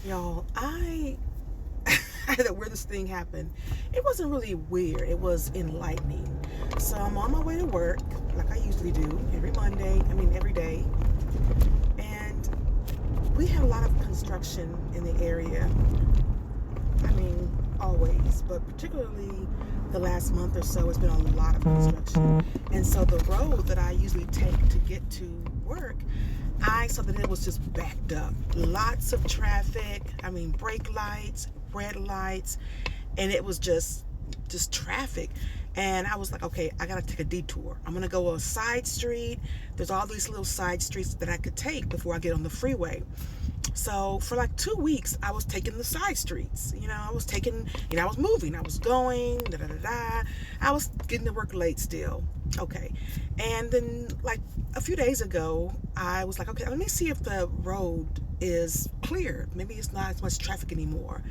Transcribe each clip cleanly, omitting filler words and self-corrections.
Y'all, I had the weirdest thing happen. It wasn't really weird, it was enlightening. So I'm on my way to work, like I usually do, every day. And we have a lot of construction in the area. Always, but particularly the last month or so, it's been a lot of construction. And so the road that I usually take to get to work, I saw that it was just backed up. Lots of traffic, brake lights, red lights, and it was just traffic. And I was like, okay, I gotta take a detour. I'm gonna go a side street. There's all these little side streets that I could take before I get on the freeway. So for like 2 weeks, I was taking the side streets. I was moving, I was going, I was getting to work late still. Okay. And then like a few days ago, I was like, okay, let me see if the road is clear. Maybe it's not as much traffic anymore.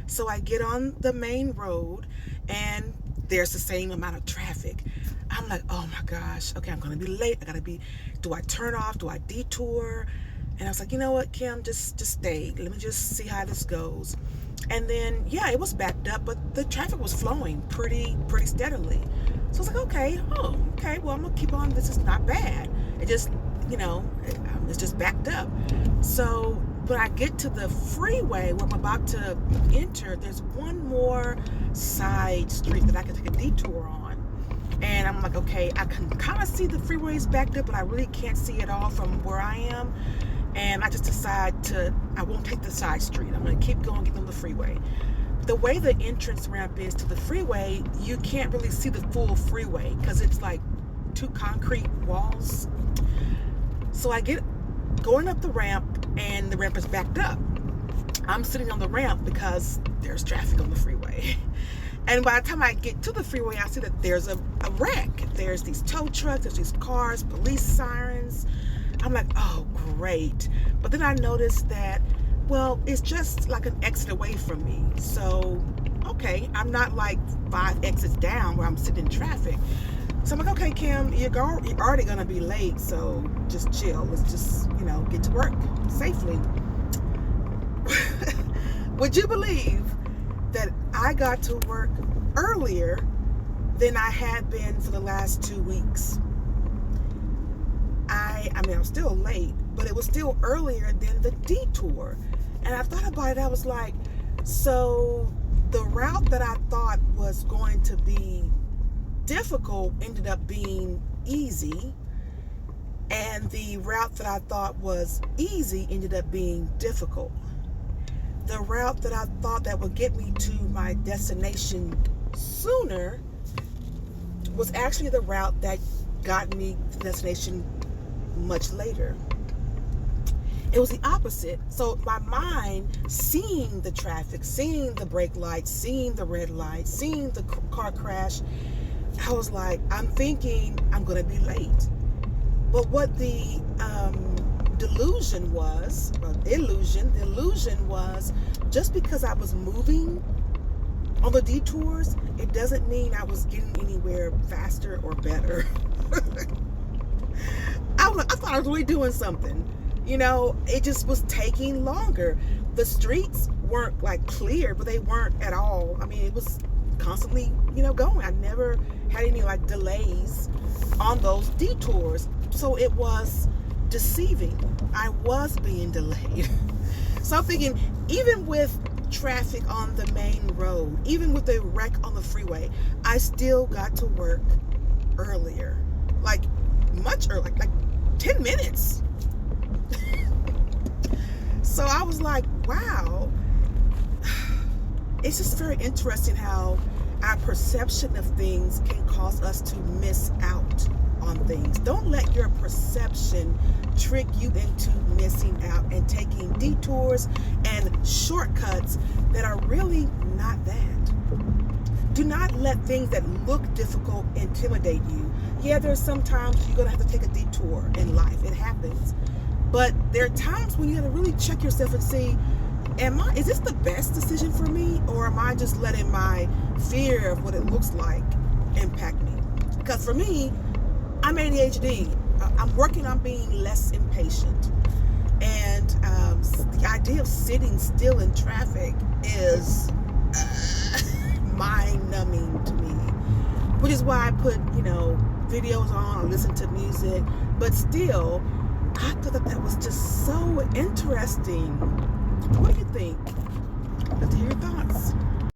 So I get on the main road and there's the same amount of traffic. I'm like, oh my gosh, okay, I'm gonna be late. Do I turn off? Do I detour? And I was like, you know what, Kim, just stay. Let me just see how this goes. And then, yeah, it was backed up, but the traffic was flowing pretty steadily. So I was like, okay, well, I'm gonna keep on. This is not bad. It just, it's just backed up. So when I get to the freeway where I'm about to enter, there's one more side street that I can take a detour on. And I'm like, okay, I can kind of see the freeway is backed up, but I really can't see it all from where I am. And I just decide I won't take the side street. I'm going to keep going, get on the freeway. The way the entrance ramp is to the freeway, you can't really see the full freeway because it's like two concrete walls. So I get going up the ramp and the ramp is backed up. I'm sitting on the ramp because there's traffic on the freeway. And by the time I get to the freeway, I see that there's a wreck. There's these tow trucks, there's these cars, police sirens. I'm like, oh, great. But then I noticed that, well, it's just like an exit away from me. So, okay, I'm not like 5 exits down where I'm sitting in traffic. So I'm like, okay, Kim, you're already going to be late, so just chill. Let's just, get to work safely. Would you believe that I got to work earlier than I had been for the last 2 weeks? I'm still late, but it was still earlier than the detour. And I thought about it, I was like, so the route that I thought was going to be difficult ended up being easy, and the route that I thought was easy ended up being difficult. The route that I thought that would get me to my destination sooner was actually the route that got me to the destination much later. It was the opposite. So my mind, seeing the traffic, seeing the brake lights, seeing the red lights, seeing the car crash, I was like, I'm thinking I'm going to be late. But what the illusion was, just because I was moving on the detours, it doesn't mean I was getting anywhere faster or better. I thought I was really doing something. It just was taking longer. The streets weren't like clear, but they weren't at all. It was constantly, going. I never had any like delays on those detours. So it was deceiving. I was being delayed. So I'm thinking, even with traffic on the main road, even with the wreck on the freeway, I still got to work earlier. Like much earlier, like 10 minutes. So I was like, wow. It's just very interesting how our perception of things can cause us to miss out on things. Don't let your perception trick you into missing out and taking detours and shortcuts that are really not that. Do not let things that look difficult intimidate you. Yeah, there's sometimes you're going to have to take a detour in life. It happens. But there are times when you have to really check yourself and see, is this the best decision for me? Or am I just letting my fear of what it looks like impact me? Because for me, I'm ADHD. I'm working on being less impatient. And the idea of sitting still in traffic is mind-numbing to me, which is why I put, videos on or listen to music. But still, I thought that was just so interesting. What do you think? Let's hear your thoughts.